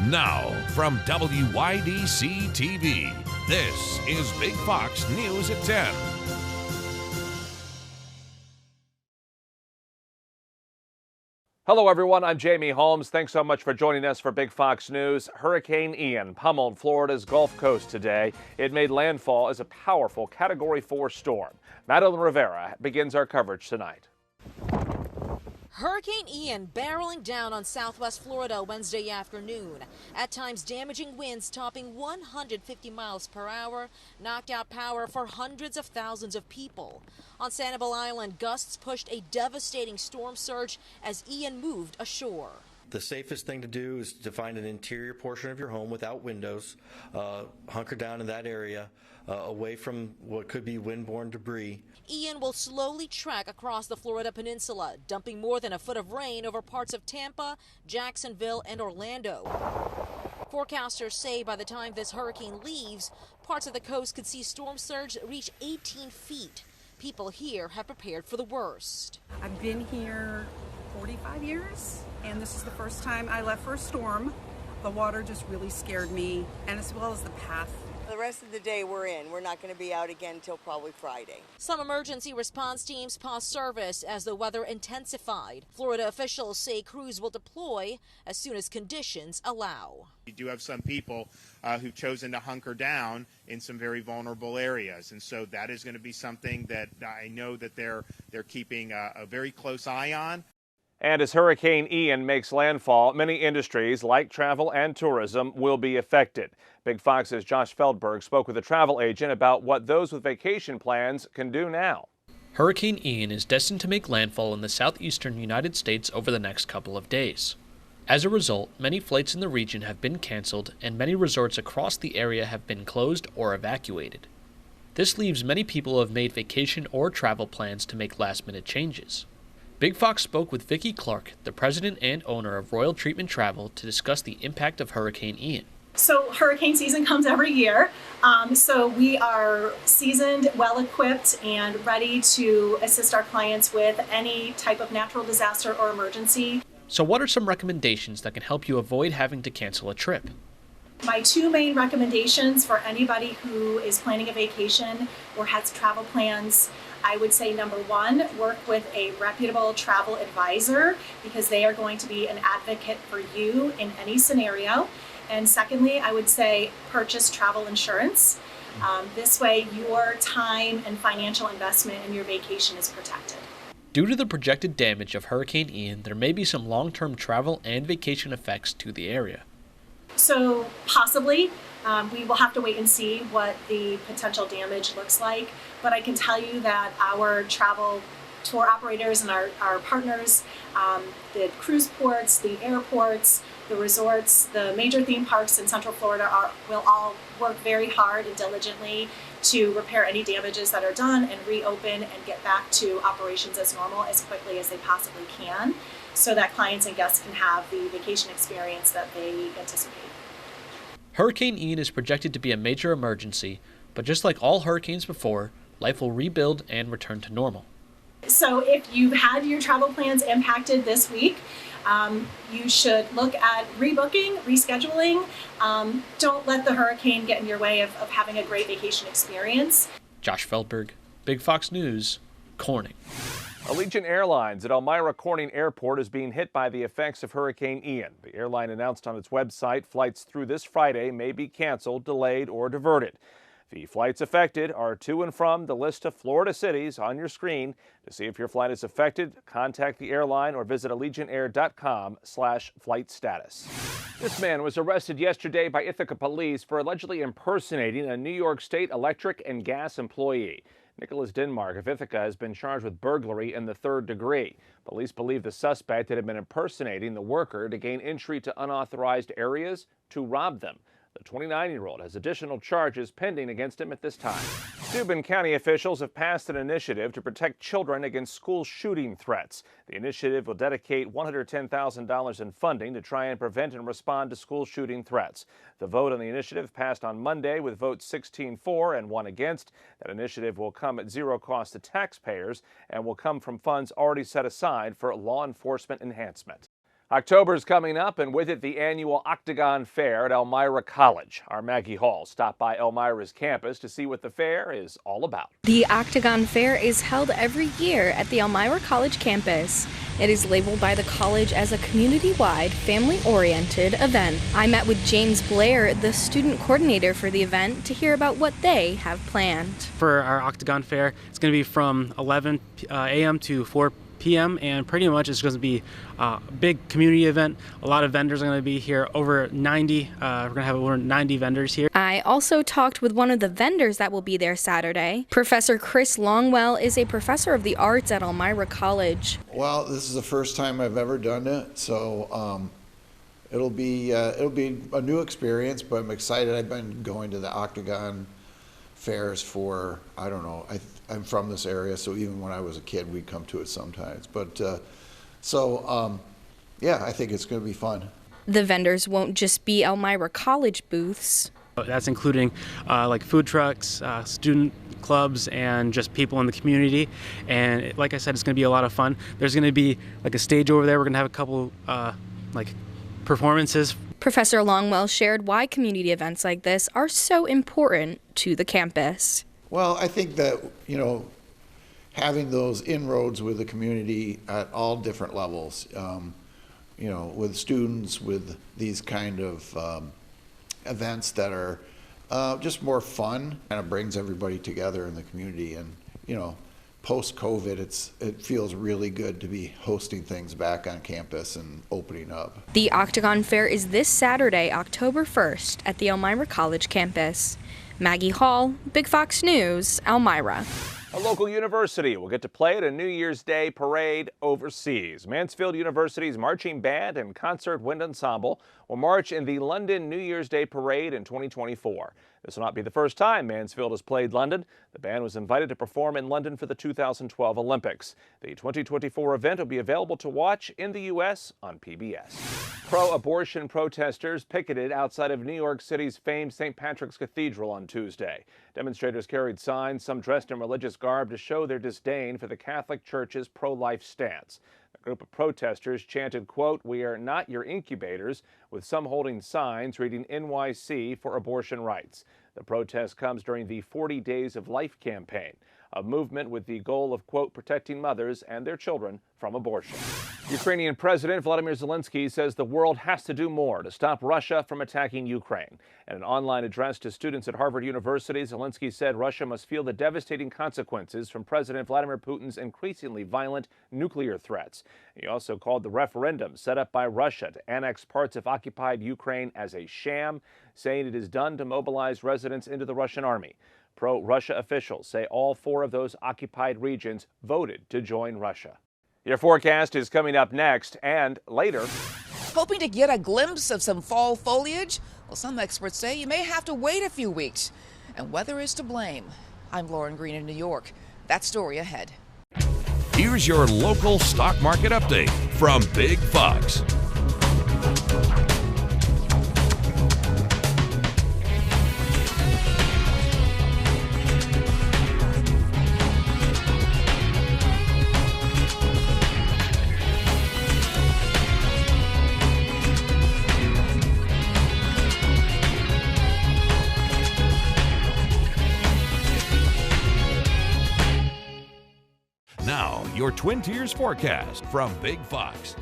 Now, from WYDC TV, this is Big Fox News at 10. Hello, everyone. I'm Jamie Holmes. Thanks so much for joining us for Big Fox News. Hurricane Ian pummeled Florida's Gulf Coast today. It made landfall as a powerful Category 4 storm. Madeline Rivera begins our coverage tonight. Hurricane Ian barreling down on southwest Florida Wednesday afternoon. At times, damaging winds topping 150 miles per hour knocked out power for hundreds of thousands of people. On Sanibel Island, gusts pushed a devastating storm surge as Ian moved ashore. The safest thing to do is to find an interior portion of your home without windows, hunker down in that area, away from what could be windborne debris. Ian will slowly track across the Florida peninsula, dumping more than a foot of rain over parts of Tampa, Jacksonville, and Orlando. Forecasters say by the time this hurricane leaves, parts of the coast could see storm surge reach 18 feet. People here have prepared for the worst. I've been here 45 years, and this is the first time I left for a storm. The water just really scared me, and as well as the path. The rest of the day we're in. We're not going to be out again until probably Friday. Some emergency response teams paused service as the weather intensified. Florida officials say crews will deploy as soon as conditions allow. We do have some people who've chosen to hunker down in some very vulnerable areas, and so that is going to be something that I know that they're keeping a very close eye on. And as Hurricane Ian makes landfall, many industries like travel and tourism will be affected. Big Fox's Josh Feldberg spoke with a travel agent about what those with vacation plans can do now. Hurricane Ian is destined to make landfall in the southeastern United States over the next couple of days. As a result, many flights in the region have been canceled and many resorts across the area have been closed or evacuated. This leaves many people who have made vacation or travel plans to make last-minute changes. Big Fox spoke with Vicki Clark, the president and owner of Royal Treatment Travel, to discuss the impact of Hurricane Ian. So hurricane season comes every year, so we are seasoned, well-equipped, and ready to assist our clients with any type of natural disaster or emergency. So what are some recommendations that can help you avoid having to cancel a trip? My two main recommendations for anybody who is planning a vacation or has travel plans, I would say number one, work with a reputable travel advisor because they are going to be an advocate for you in any scenario. And secondly, I would say purchase travel insurance. This way your time and financial investment in your vacation is protected. Due to the projected damage of Hurricane Ian, there may be some long-term travel and vacation effects to the area. So possibly, we will have to wait and see what the potential damage looks like, but I can tell you that our travel tour operators and our partners, the cruise ports, the airports, the resorts, the major theme parks in Central Florida will all work very hard and diligently to repair any damages that are done and reopen and get back to operations as normal as quickly as they possibly can so that clients and guests can have the vacation experience that they anticipate. Hurricane Ian is projected to be a major emergency, but just like all hurricanes before, life will rebuild and return to normal. So if you've had your travel plans impacted this week, you should look at rebooking, rescheduling. Don't let the hurricane get in your way of having a great vacation experience. Josh Feldberg, Big Fox News, Corning. Allegiant Airlines at Elmira Corning Airport is being hit by the effects of Hurricane Ian. The airline announced on its website flights through this Friday may be canceled, delayed, or diverted. The flights affected are to and from the list of Florida cities on your screen. To see if your flight is affected, contact the airline or visit allegiantair.com/flight status. This man was arrested yesterday by Ithaca Police for allegedly impersonating a New York State electric and gas employee. Nicholas Denmark of Ithaca has been charged with burglary in the 3rd degree. Police believe the suspect had been impersonating the worker to gain entry to unauthorized areas to rob them. The 29-year-old has additional charges pending against him at this time. Steuben County officials have passed an initiative to protect children against school shooting threats. The initiative will dedicate $110,000 in funding to try and prevent and respond to school shooting threats. The vote on the initiative passed on Monday with votes 16 for and 1 against. That initiative will come at zero cost to taxpayers and will come from funds already set aside for law enforcement enhancement. October's coming up, and with it, the annual Octagon Fair at Elmira College. Our Maggie Hall stopped by Elmira's campus to see what the fair is all about. The Octagon Fair is held every year at the Elmira College campus. It is labeled by the college as a community-wide, family-oriented event. I met with James Blair, the student coordinator for the event, to hear about what they have planned. For our Octagon Fair, it's going to be from 11 a.m. to 4 p.m. and pretty much it's going to be a big community event. A lot of vendors are going to be here, over 90. We're going to have over 90 vendors here. I also talked with one of the vendors that will be there Saturday. Professor Chris Longwell is a professor of the arts at Elmira College. Well, this is the first time I've ever done it, so it'll be a new experience, but I'm excited. I've been going to the Octagon fairs for, I don't know, I'm from this area, so even when I was a kid, we'd come to it sometimes. But yeah, I think it's going to be fun. The vendors won't just be Elmira College booths. That's including like food trucks, student clubs, and just people in the community. And like I said, it's going to be a lot of fun. There's going to be like a stage over there. We're going to have a couple like performances. Professor Longwell shared why community events like this are so important to the campus. Well, I think that, having those inroads with the community at all different levels, with students, with these kind of events that are just more fun, kind of brings everybody together in the community. And, post-COVID, it feels really good to be hosting things back on campus and opening up. The Octagon Fair is this Saturday, October 1st, at the Elmira College campus. Maggie Hall, Big Fox News, Elmira. A local university will get to play at a New Year's Day parade overseas. Mansfield University's marching band and concert wind ensemble will march in the London New Year's Day parade in 2024. This will not be the first time Mansfield has played London. The band was invited to perform in London for the 2012 Olympics. The 2024 event will be available to watch in the U.S. on PBS. Pro-abortion protesters picketed outside of New York City's famed St. Patricks Cathedral on Tuesday. Demonstrators carried signs, some dressed in religious garb, to show their disdain for the Catholic Church's pro-life stance. A group of protesters chanted, quote, "We are not your incubators," with some holding signs reading NYC for abortion rights. The protest comes during the 40 Days of Life campaign, a movement with the goal of, quote, protecting mothers and their children from abortion. Ukrainian President Volodymyr Zelensky says the world has to do more to stop Russia from attacking Ukraine. In an online address to students at Harvard University, Zelensky said Russia must feel the devastating consequences from President Vladimir Putin's increasingly violent nuclear threats. He also called the referendum set up by Russia to annex parts of occupied Ukraine as a sham, saying it is done to mobilize residents into the Russian army. Pro-Russia officials say all 4 of those occupied regions voted to join Russia. Your forecast is coming up next and later. Hoping to get a glimpse of some fall foliage? Well, some experts say you may have to wait a few weeks. And weather is to blame. I'm Lauren Green in New York. That story ahead. Here's your local stock market update from Big Fox. Now, your Twin Tiers forecast from Big Fox.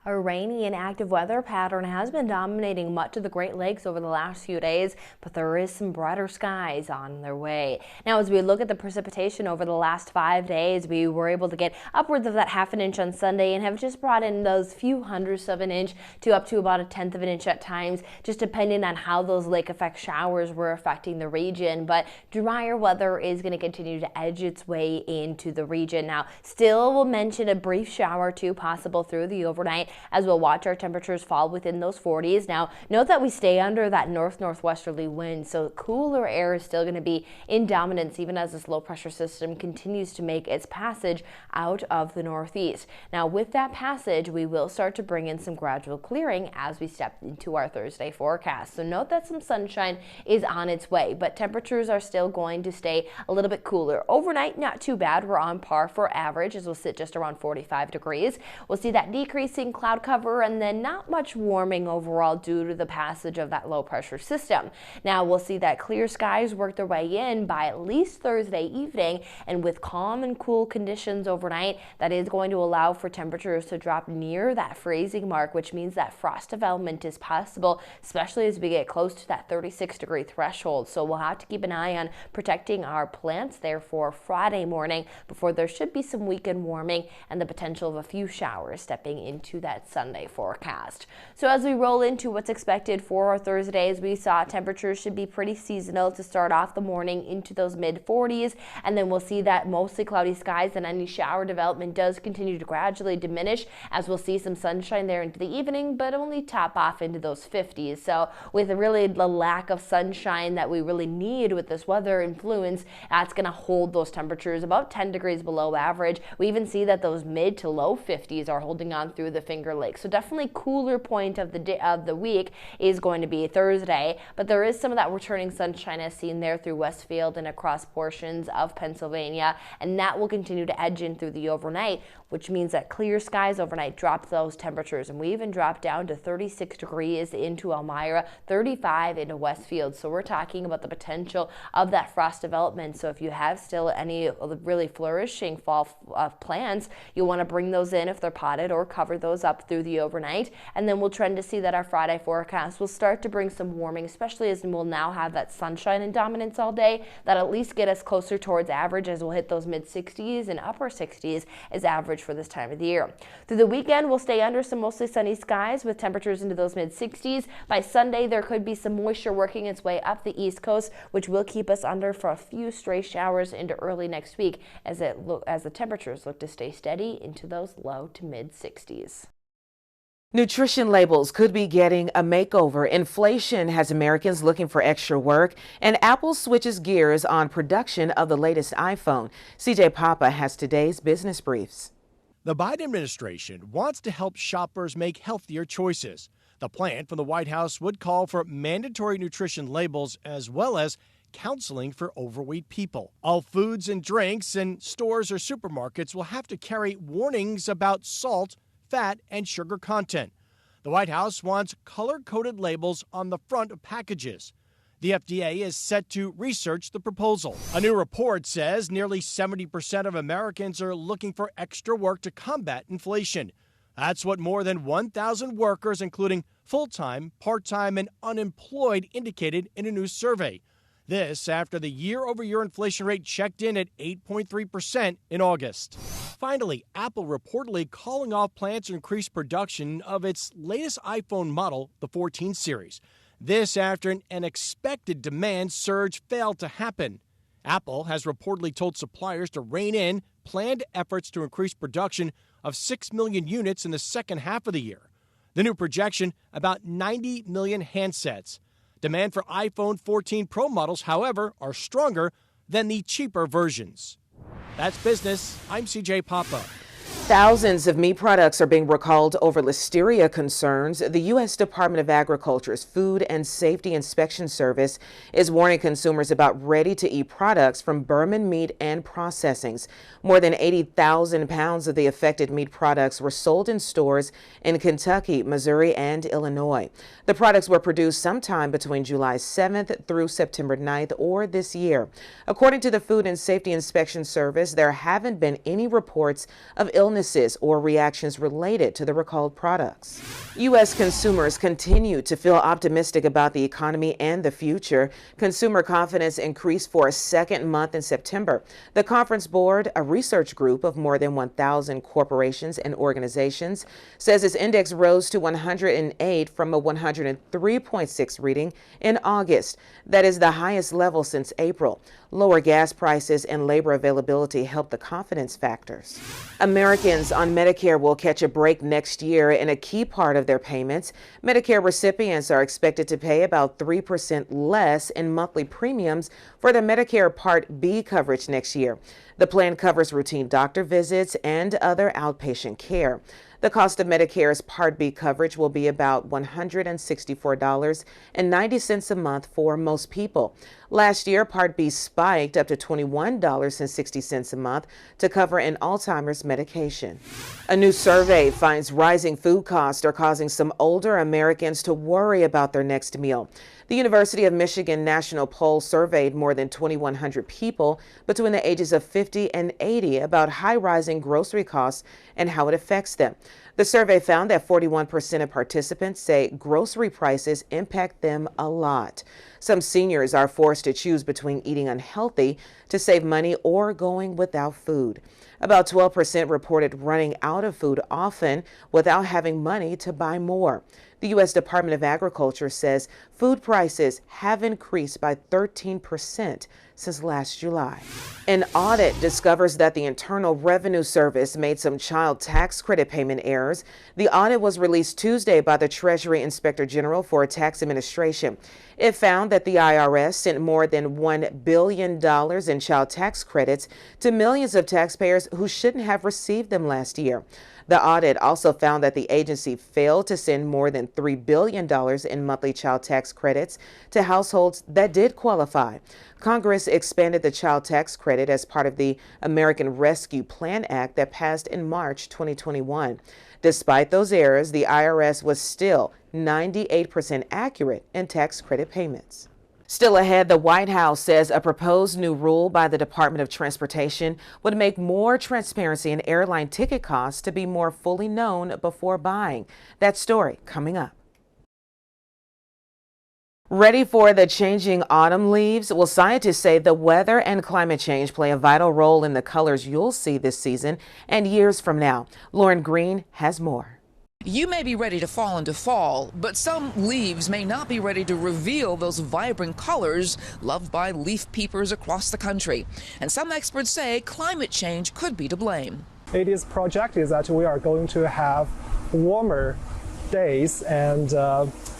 A rainy and active weather pattern has been dominating much of the Great Lakes over the last few days, but there is some brighter skies on their way. Now, as we look at the precipitation over the last 5 days, we were able to get upwards of that ½ inch on Sunday and have just brought in those few hundredths of an inch to up to about a 1/10 of an inch at times, just depending on how those lake effect showers were affecting the region. But drier weather is going to continue to edge its way into the region. Now, still we'll mention a brief shower or two possible through the overnight. as we'll watch our temperatures fall within those 40s. Now, note that we stay under that north-northwesterly wind, so cooler air is still going to be in dominance even as this low pressure system continues to make its passage out of the northeast. Now, with that passage, we will start to bring in some gradual clearing as we step into our Thursday forecast. So note that some sunshine is on its way, but temperatures are still going to stay a little bit cooler. Overnight, not too bad. We're on par for average as we'll sit just around 45 degrees. We'll see that decreasing cloud cover and then not much warming overall due to the passage of that low pressure system. Now we'll see that clear skies work their way in by at least Thursday evening, and with calm and cool conditions overnight, that is going to allow for temperatures to drop near that freezing mark, which means that frost development is possible, especially as we get close to that 36-degree threshold. So we'll have to keep an eye on protecting our plants there for Friday morning before there should be some weekend warming and the potential of a few showers stepping into that Sunday forecast. So as we roll into what's expected for our Thursday, as we saw, temperatures should be pretty seasonal to start off the morning into those mid-40s, and then we'll see that mostly cloudy skies and any shower development does continue to gradually diminish as we'll see some sunshine there into the evening, but only top off into those 50s. So with really the lack of sunshine that we really need with this weather influence, that's going to hold those temperatures about 10 degrees below average. We even see that those mid to low 50s are holding on through the Finger Lakes. So definitely cooler point of the week is going to be Thursday, but there is some of that returning sunshine as seen there through Westfield and across portions of Pennsylvania, and that will continue to edge in through the overnight, which means that clear skies overnight drop those temperatures, and we even drop down to 36 degrees into Elmira, 35 into Westfield. So we're talking about the potential of that frost development. So if you have still any really flourishing fall plants, you'll want to bring those in if they're potted or cover those up through the overnight. And then we'll trend to see that our Friday forecast will start to bring some warming, especially as we'll now have that sunshine and dominance all day. That'll at least get us closer towards average as we'll hit those mid 60s and upper 60s as average for this time of the year. Through the weekend, we'll stay under some mostly sunny skies with temperatures into those mid 60s. By Sunday, there could be some moisture working its way up the East Coast, which will keep us under for a few stray showers into early next week as the temperatures look to stay steady into those low to mid 60s. Nutrition labels could be getting a makeover. Inflation has Americans looking for extra work, and Apple switches gears on production of the latest iPhone. CJ Papa has today's business briefs. The Biden administration wants to help shoppers make healthier choices. The plan from the White House would call for mandatory nutrition labels as well as counseling for overweight people. All foods and drinks in stores or supermarkets will have to carry warnings about salt, fat, and sugar content. The White House wants color-coded labels on the front of packages. The FDA is set to research the proposal. A new report says nearly 70% of Americans are looking for extra work to combat inflation. That's what more than 1,000 workers, including full-time, part-time, and unemployed, indicated in a new survey. This after the year-over-year inflation rate checked in at 8.3% in August. Finally, Apple reportedly calling off plans to increase production of its latest iPhone model, the 14 series. This after an expected demand surge failed to happen. Apple has reportedly told suppliers to rein in planned efforts to increase production of 6 million units in the second half of the year. The new projection, about 90 million handsets. Demand for iPhone 14 Pro models, however, are stronger than the cheaper versions. That's business. I'm CJ Papa. Thousands of meat products are being recalled over listeria concerns. The U.S. Department of Agriculture's Food and Safety Inspection Service is warning consumers about ready-to-eat products from Burman Meat and Processings. More than 80,000 pounds of the affected meat products were sold in stores in Kentucky, Missouri, and Illinois. The products were produced sometime between July 7th through September 9th or this year. According to the Food and Safety Inspection Service, there haven't been any reports of illnesses or reactions related to the recalled products. U.S. consumers continue to feel optimistic about the economy and the future. Consumer confidence increased for a second month in September. The Conference Board, a research group of more than 1,000 corporations and organizations, says its index rose to 108 from a 103.6 reading in August. That is the highest level since April. Lower gas prices and labor availability help the confidence factors. Americans on Medicare will catch a break next year in a key part of their payments. Medicare recipients are expected to pay about 3% less in monthly premiums for their Medicare Part B coverage next year. The plan covers routine doctor visits and other outpatient care. The cost of Medicare's Part B coverage will be about $164.90 a month for most people. Last year, Part B spiked up to $21.60 a month to cover an Alzheimer's medication. A new survey finds rising food costs are causing some older Americans to worry about their next meal. The University of Michigan National Poll surveyed more than 2,100 people between the ages of 50 and 80 about high rising grocery costs and how it affects them. The survey found that 41% of participants say grocery prices impact them a lot. Some seniors are forced to choose between eating unhealthy to save money or going without food. About 12% reported running out of food often without having money to buy more. The U.S. Department of Agriculture says food prices have increased by 13% since last July. An audit discovers that the Internal Revenue Service made some child tax credit payment errors. The audit was released Tuesday by the Treasury Inspector General for Tax Administration. It found that the IRS sent more than $1 billion in child tax credits to millions of taxpayers who shouldn't have received them last year. The audit also found that the agency failed to send more than $3 billion in monthly child tax credits to households that did qualify. Congress expanded the child tax credit as part of the American Rescue Plan Act that passed in March 2021. Despite those errors, the IRS was still 98% accurate in tax credit payments. Still ahead, the White House says a proposed new rule by the Department of Transportation would make more transparency in airline ticket costs to be more fully known before buying. That story coming up. Ready for the changing autumn leaves? Well, scientists say the weather and climate change play a vital role in the colors you'll see this season and years from now. Lauren Green has more. You may be ready to fall into fall, but some leaves may not be ready to reveal those vibrant colors loved by leaf peepers across the country. And some experts say climate change could be to blame. It is projected that we are going to have warmer days and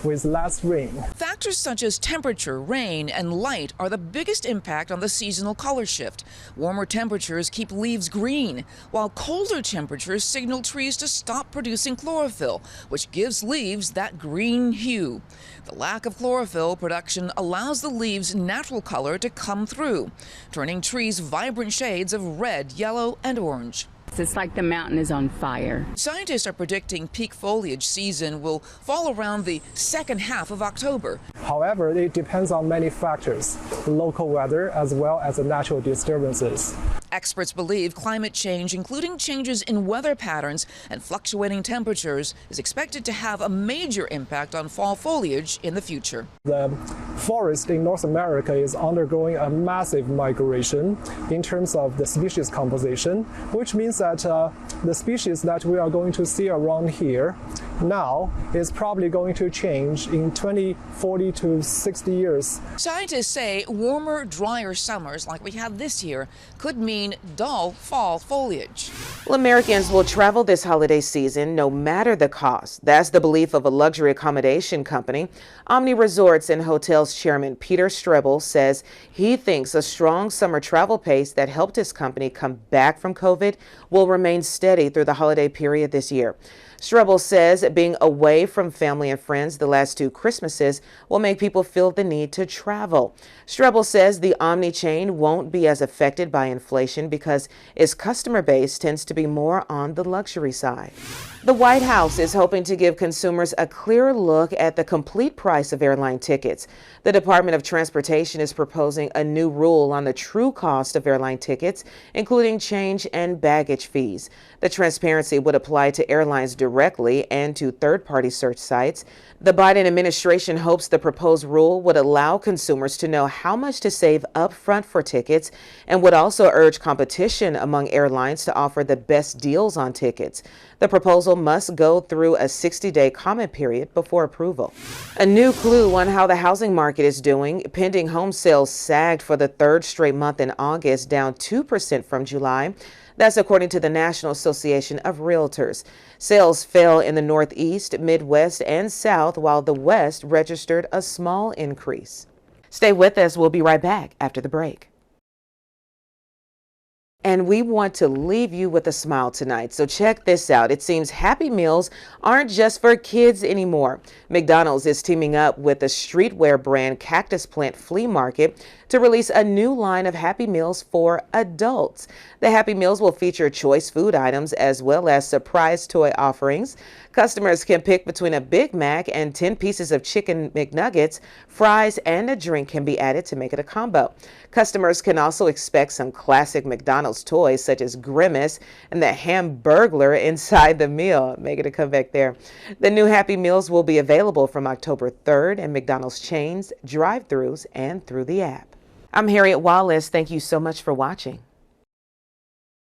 with less rain. Factors such as temperature, rain, and light are the biggest impact on the seasonal color shift. Warmer temperatures keep leaves green, while colder temperatures signal trees to stop producing chlorophyll, which gives leaves that green hue. The lack of chlorophyll production allows the leaves' natural color to come through, turning trees vibrant shades of red, yellow, and orange. It's like the mountain is on fire. Scientists are predicting peak foliage season will fall around the second half of October. However, it depends on many factors, local weather as well as the natural disturbances. Experts believe climate change, including changes in weather patterns and fluctuating temperatures, is expected to have a major impact on fall foliage in the future. The forest in North America is undergoing a massive migration in terms of the species composition, which means that the species that we are going to see around here now is probably going to change in 20, 40 to 60 years. Scientists say warmer, drier summers like we have this year could mean dull fall foliage. Well, Americans will travel this holiday season no matter the cost. That's the belief of a luxury accommodation company. Omni Resorts and Hotels chairman Peter Steuben says he thinks a strong summer travel pace that helped his company come back from COVID will remain steady through the holiday period this year. Steuben says being away from family and friends the last two Christmases will make people feel the need to travel. Steuben says the Omni chain won't be as affected by inflation because its customer base tends to be more on the luxury side. The White House is hoping to give consumers a clearer look at the complete price of airline tickets. The Department of Transportation is proposing a new rule on the true cost of airline tickets, including change and baggage fees. The transparency would apply to airlines directly directly and to third-party search sites. The Biden administration hopes the proposed rule would allow consumers to know how much to save upfront for tickets and would also urge competition among airlines to offer the best deals on tickets. The proposal must go through a 60-day comment period before approval. A new clue on how the housing market is doing. Pending home sales sagged for the third straight month in August, down 2% from July. That's according to the National Association of Realtors. Sales fell in the Northeast, Midwest, and South, while the West registered a small increase. Stay with us. We'll be right back after the break. And we want to leave you with a smile tonight. So check this out. It seems Happy Meals aren't just for kids anymore. McDonald's is teaming up with the streetwear brand Cactus Plant Flea Market to release a new line of Happy Meals for adults. The Happy Meals will feature choice food items as well as surprise toy offerings. Customers can pick between a Big Mac and 10 pieces of chicken McNuggets. Fries and a drink can be added to make it a combo. Customers can also expect some classic McDonald's toys such as Grimace and the Hamburglar inside the meal. Make it a comeback there. The new Happy Meals will be available from October 3rd in McDonald's chains, drive-thrus, and through the app. I'm Harriet Wallace. Thank you so much for watching.